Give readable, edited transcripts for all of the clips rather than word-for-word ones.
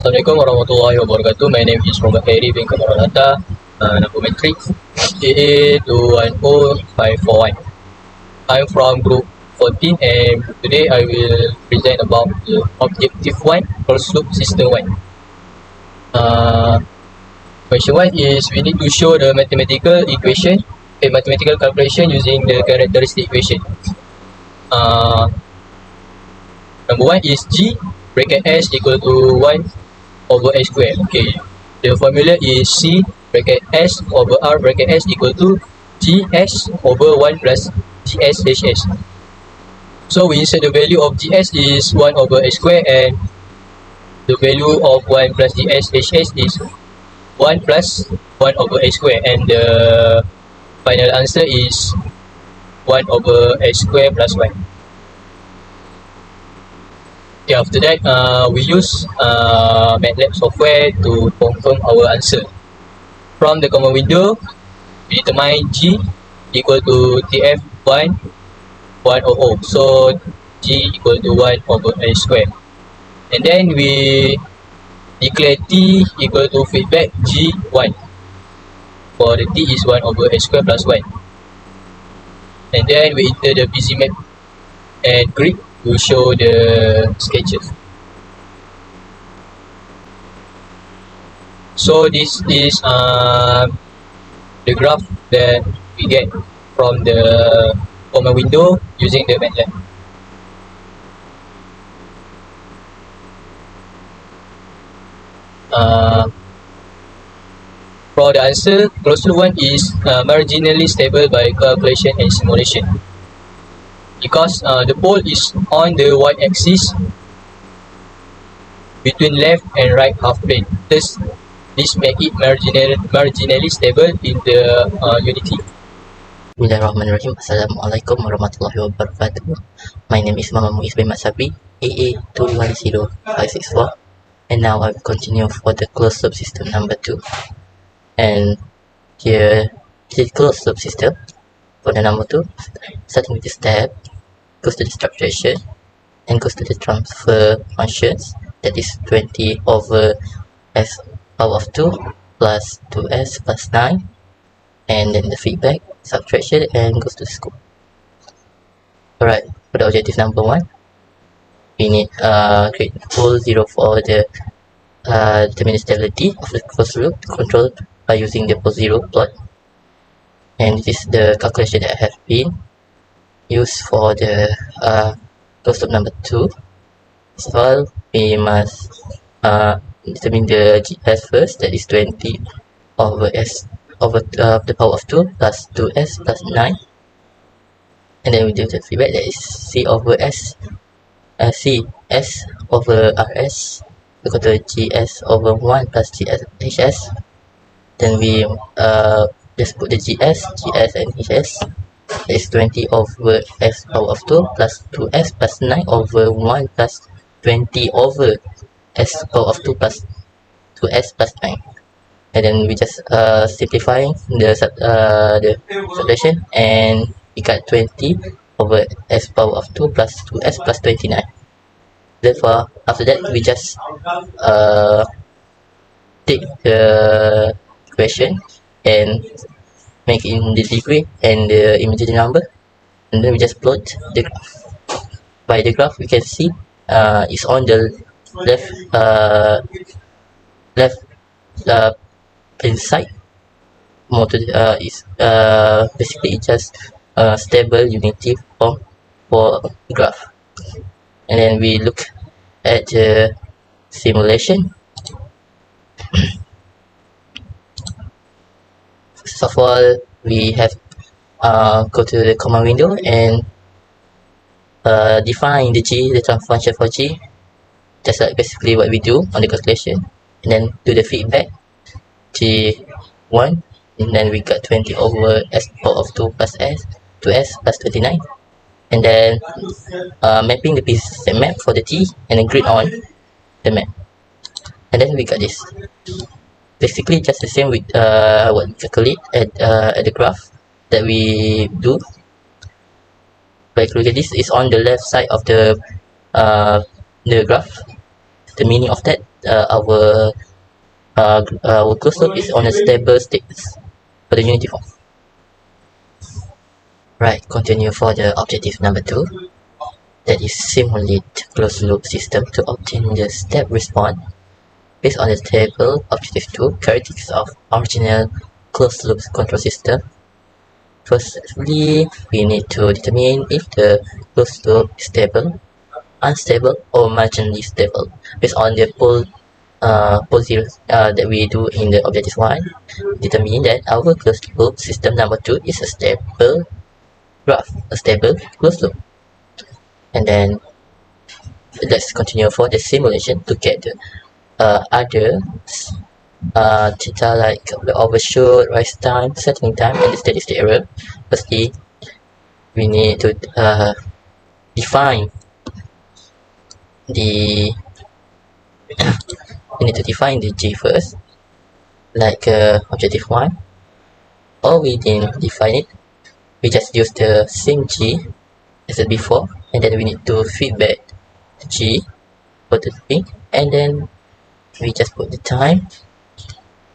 Assalamualaikum warahmatullahi wabarakatuh. My name is Muhammad Khairi bin Kamarulata. Number matrix AA210541. I'm from group 14 and today I will present about the objective 1 closed loop system 1. Question 1 is we need to show the mathematical equation, mathematical calculation using the characteristic equation. Number 1 is G bracket S equal to 1 over S square. Okay, the formula is C bracket S over R bracket S equal to GS over 1 plus GS HS. So we insert the value of GS is 1 over S square and the value of 1 plus GS HS is 1 plus 1 over S square, and the final answer is 1 over S square plus 1. Okay, after that we use MATLAB software to confirm our answer. From the common window, we determine G equal to TF1 100. So G equal to 1 over S square. And then we declare T equal to feedback G1. For the T is 1 over S square plus 1. And then we enter the busy map and grid to show the sketches. So this is the graph that we get from the common window using the MATLAB. For the answer, closed loop 1 is marginally stable by calculation and simulation, because the pole is on the y-axis between left and right half plane. Thus, this make it marginally stable in the unity. Bismillahirrahmanirrahim. Assalamualaikum warahmatullahi wabarakatuh. My name is Muhammad Muiz bin Sabri, AA210564, and now I will continue for the closed loop system number 2. And here is the closed loop system for the number 2. Starting with the step, goes to the structuration and goes to the transfer functions, that is 20 over s power of 2 plus 2s plus 9, and then the feedback, subtraction, and goes to the scope. Alright, for the objective number 1, we need create pole 0 for the determine stability of the closed loop control by using the pole 0 plot. And this is the calculation that have been used for the closed loop number 2. First of all, we must determine the GS first, that is 20 over S over the power of 2 plus 2S plus 9, and then we do the feedback, that is C over S, C S over RS equal to GS over 1 plus GS HS. Then we just put the GS and HS. That is 20 over S power of 2 plus 2S plus 9 over 1 plus 20 over S power of 2 plus 2S plus 9. And then we just simplifying the subtraction, and we got 20 over S power of 2 plus 2S plus 29. Therefore, after that, we just take the equation and make it in the degree and the imaginary number, and then we just plot the graph. By the graph, we can see it's on the left inside. More to is basically it's just a stable unity form for graph. And then we look at the simulation. First of all, we have go to the command window and define the G, the transfer function for G, just like basically what we do on the calculation, and then do the feedback G1, and then we got 20 over S power of 2 plus S 2S plus 29, and then mapping the piece map for the T, and then grid on the map, and then we got this. Basically just the same with what we calculate at the graph that we do. Like look at this, is on the left side of the graph. The meaning of that our closed loop is on a stable state for the unity form. Right, continue for the objective number 2, that is simulate closed loop system to obtain the step response based on the table. Objective 2, characteristics of original closed loop control system. Firstly, we need to determine if the closed loop is stable, unstable, or marginally stable based on the pole zeros that we do in the objective 1. Determine that our closed loop system number 2 is a stable graph, a stable closed loop. And then let's continue for the simulation to get the other data like the overshoot, rise time, settling time, and the steady state error. Firstly, we need to define the G first, like objective 1, or we didn't define it, we just use the same G as before, and then we need to feedback the G for the thing, and then we just put the time.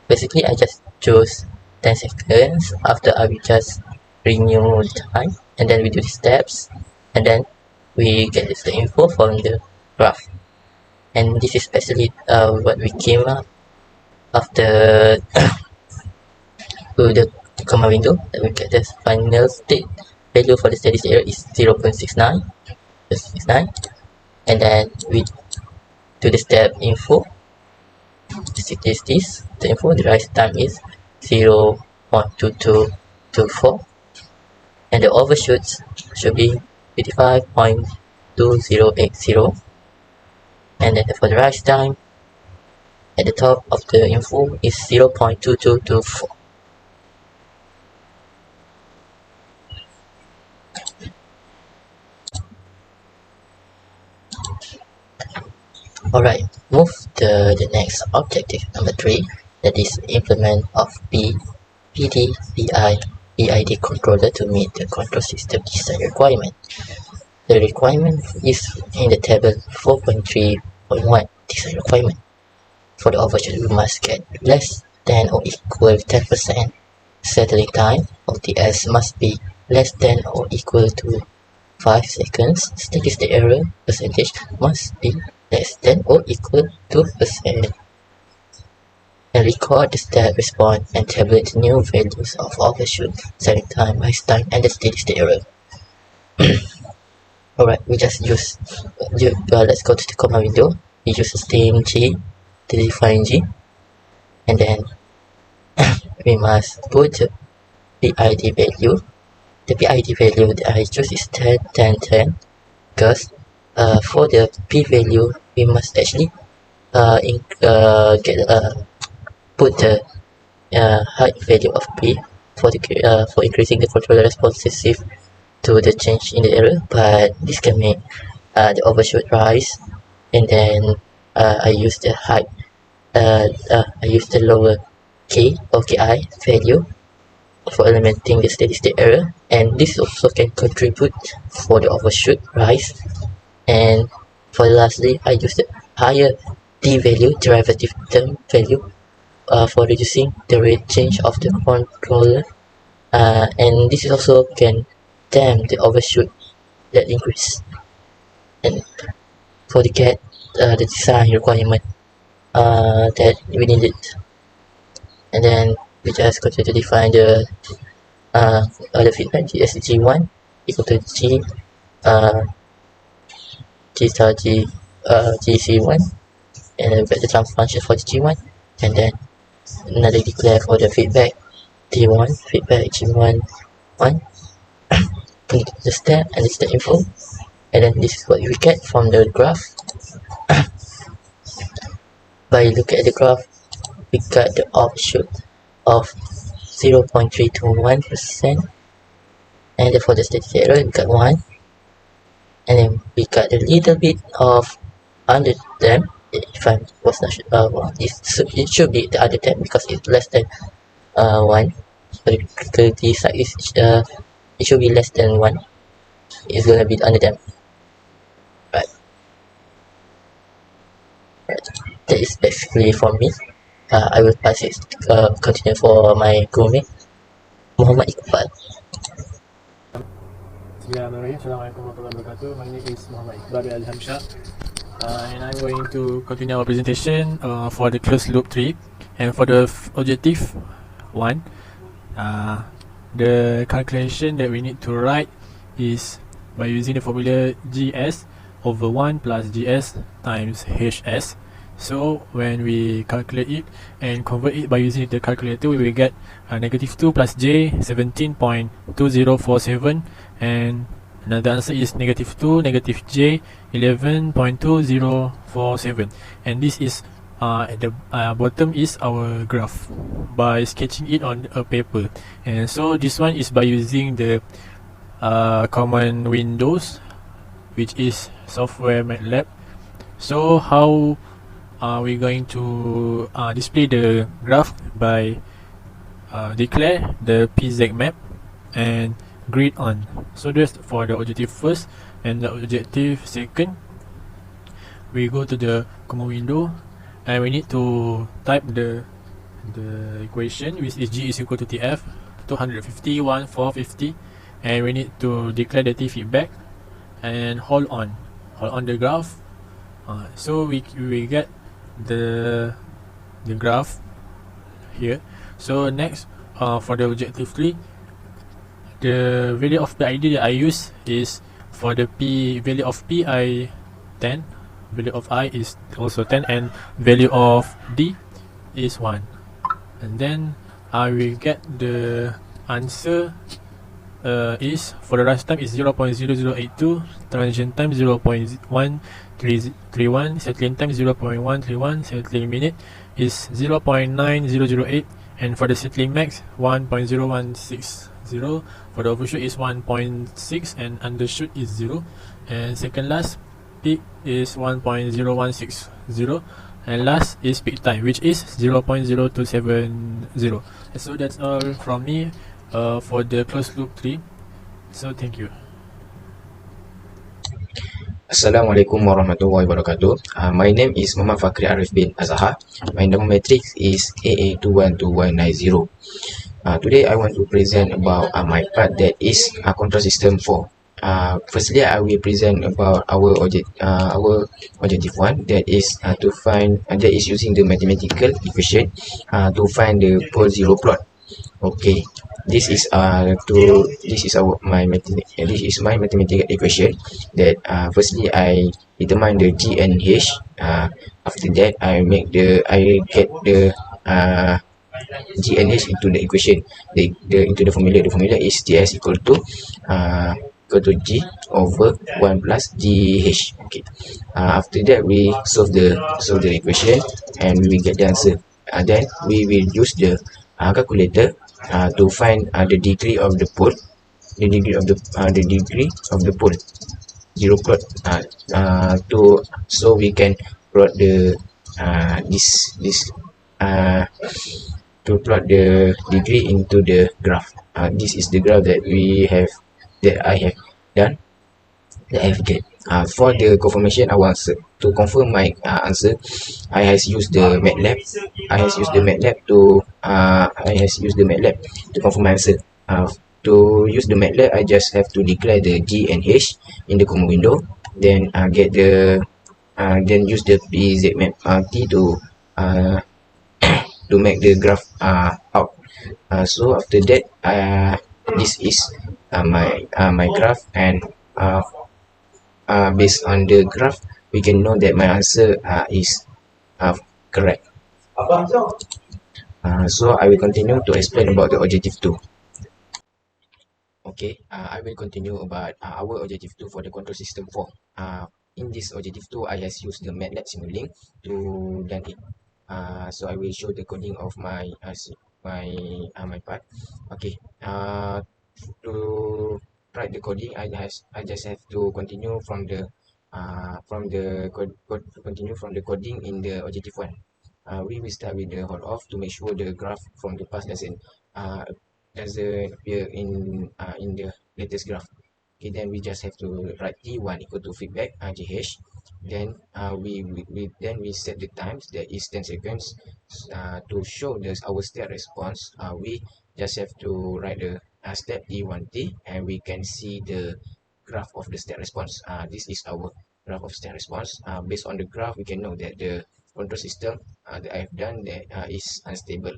Basically, I just chose 10 seconds. After I will just renew the time, and then we do the steps, and then we get the info from the graph. And this is especially what we came up after to the comma window, that we get the final state value for the steady state error is 0.69, and then we do the step info. This the info. The rise time is 0.2224, and the overshoots should be 55.2080, and then for the rise time at the top of the info is 0.2224. Alright, move to the next objective number 3, that is implement of PD, PI, PID controller to meet the control system design requirement. The requirement is in the table 4.3.1 design requirement. For the overshoot, we must get less than or equal 10%. Settling time of TS must be less than or equal to 5 seconds. Steady state error percentage must be less than or equal to 2%. And record the step response and tabulate new values of overshoot, settling time, rise time, and the steady state error. Alright, we just use let's go to the comma window. We use the same G to define G, and then we must put the PID value. The PID value that I choose is 10, 10, 10, because for the P value we must actually put the height value of P for increasing the controller responsive to the change in the error, but this can make the overshoot rise, and then I use the height I use the lower K or KI value for eliminating the steady state error, and this also can contribute for the overshoot rise. And for lastly, I use the higher D value, derivative term value, for reducing the rate change of the controller, and this is also can dampen the overshoot that increase. And for the get the design requirement that we needed, and then we just continue to define the feedback GSG1 equal to G star G GC1, and then we get the transfer function for the G1, and then another declare for the feedback T1 feedback G1 1 the step and it's the info, and then this is what we get from the graph. By looking at the graph, we got the overshoot of 0.321%, and for the steady state error we got 1, and then we got a little bit of under them. If I was not sure, it should be the other term because it's less than 1. So the criticality side is it should be less than 1. It's gonna be under them. Right. that is basically for me. I will pass it continue for my crewmate Muhammad Iqbal. Bismillahirrahmanirrahim. Assalamualaikum warahmatullahi wabarakatuh. My name is Muhammad Iqbal Al-Hamsha, and I'm going to continue our presentation for the closed loop 3. And for the objective 1, the calculation that we need to write is by using the formula GS over 1 plus GS times HS. So when we calculate it and convert it by using the calculator, we will get negative 2 plus J 17.2047, and another answer is negative 2 negative J 11.2047, and this is at the bottom is our graph by sketching it on a paper. And so this one is by using the common windows, which is software MATLAB. So how are we going to display the graph? By declare the PZ map and grid on. So that's for the objective first, and the objective second, we go to the common window and we need to type the equation, which is G is equal to TF 250 450, and we need to declare the T feedback and hold on the graph. So we get the graph here. So next, for the objective 3, the value of the ID that I use is for the P value of P I 10, value of I is also 10, and value of D is 1. And then I will get the answer is for the rush time is 0.0082, transition time 0.1331, settling time 0.131, settling minute is 0.9008, and for the settling max 1.0160, for the overshoot is 1.6, and undershoot is 0, and second last peak is 1.0160, and last is peak time, which is 0.0270. So that's all from me for the closed loop 3. So thank you. Assalamualaikum warahmatullahi wabarakatuh. My name is Muhammad Fakri Arif bin Azhar. My number matrix is AA212190. Today I want to present about my part, that is control system 4. Firstly, I will present about our objective 1, that is to find that is using the mathematical equation to find the pole zero plot. Okay, this is my mathematical equation. That firstly I determine the G and H. After that I get the G and H into the equation. Into the formula. The formula is TS equal to G over 1 plus GH. Okay. After that we solve the equation and we will get the answer. Then we will use the calculator to find the degree of the pole, zero plot, so we can plot the to plot the degree into the graph. This is the graph that I have done, that I have get. For the confirmation, to confirm my answer, I has used the MATLAB. To confirm my answer. To use the MATLAB, I just have to declare the G and H in the common window, then get the then use the PZMap T to make the graph out. So after that, this is my graph, and based on the graph we can know that my answer is correct. So I will continue to explain about the objective 2. Okay, I will continue about our objective 2 for the control system 4. In this objective 2, I has used the MATLAB Simulink to done it. So I will show the coding of my part. Okay, to write the coding, I just have to continue from the coding in the objective 1. We will start with the hold off to make sure the graph from the past doesn't appear in the latest graph. Okay, then we just have to write T1 equal to feedback GH. Then we set the times, that is 10 seconds. To show our state response, we just have to write the step T1T, and we can see the graph of the state response. This is our graph of state response. Based on the graph, we can know that the control system that I have done that is unstable.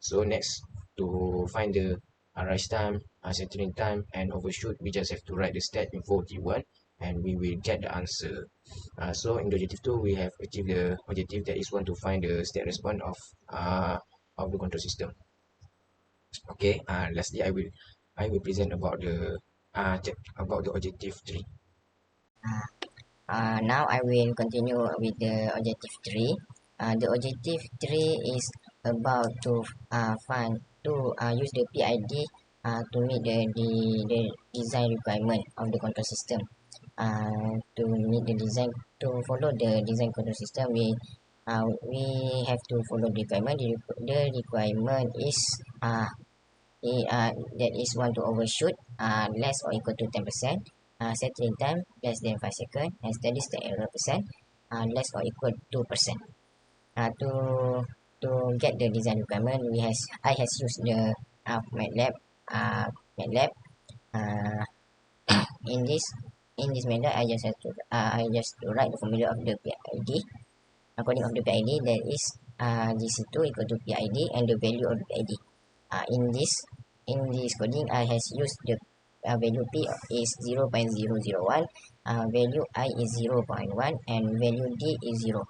So next, to find the rise time, settling time, and overshoot, we just have to write the stat info T1, and we will get the answer. So in the objective 2, we have achieved the objective, that is want to find the state response of the control system. Okay. Lastly, I will present about the objective 3. Now I will continue with the objective 3. The objective 3 is about to use the PID to meet the design requirement of the control system. To follow the design control system, we have to follow the requirement. The requirement is that is want to overshoot less or equal to 10%. Settling time less than 5 seconds, and steady state error percent less or equal to 2%. To get the design requirement, I has used the MATLAB. In this method, I just to write the formula of the PID. According of the PID, that is GC2 equal to PID and the value of the PID. In this coding, I has used the value P is 0.001, value I is 0.1, and value D is 0.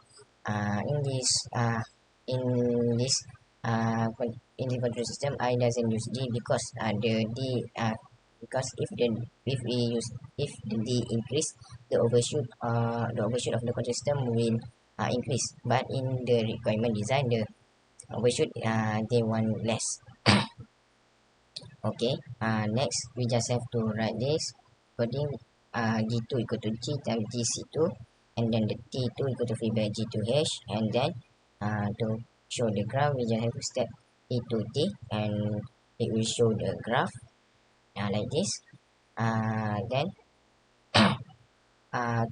In the control system, I doesn't use D because if the D increase, the overshoot of the control system will increase. But in the requirement design, the overshoot they want less. Okay. Next, we just have to write this coding. G2 equal to G times GC2, and then the T2 equal to feedback G2H, and then to show the graph, we just have to step T2T, and it will show the graph like this. Then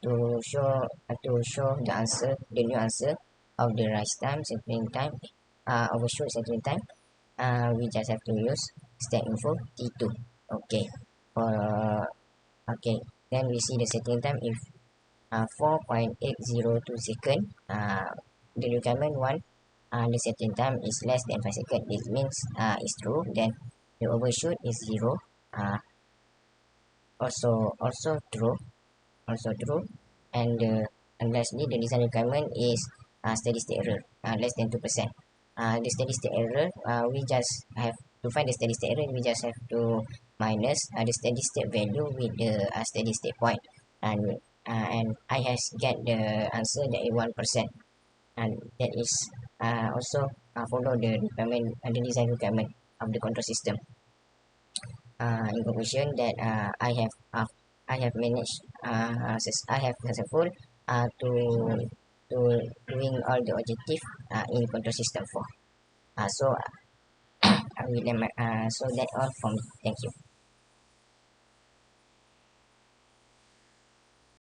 to show the new answer of the rise time, settling time, overshoot settling time, we just have to use stat info T2. Okay. Okay, then we see the settling time if 4.802 second. The requirement one, the settling time is less than 5 seconds. This means it's true. Then the overshoot is 0. Also true. And lastly, the design requirement is steady state error less than 2%. The steady state error, we just have to find the steady state error. We just have to minus the steady state value with the steady state point, and I has get the answer that is 1%, and that is also follow the requirement the design requirement of the control system. In conclusion, that I have managed I have successful to doing all the objective in control system 4. So I will so that all from me. Thank you.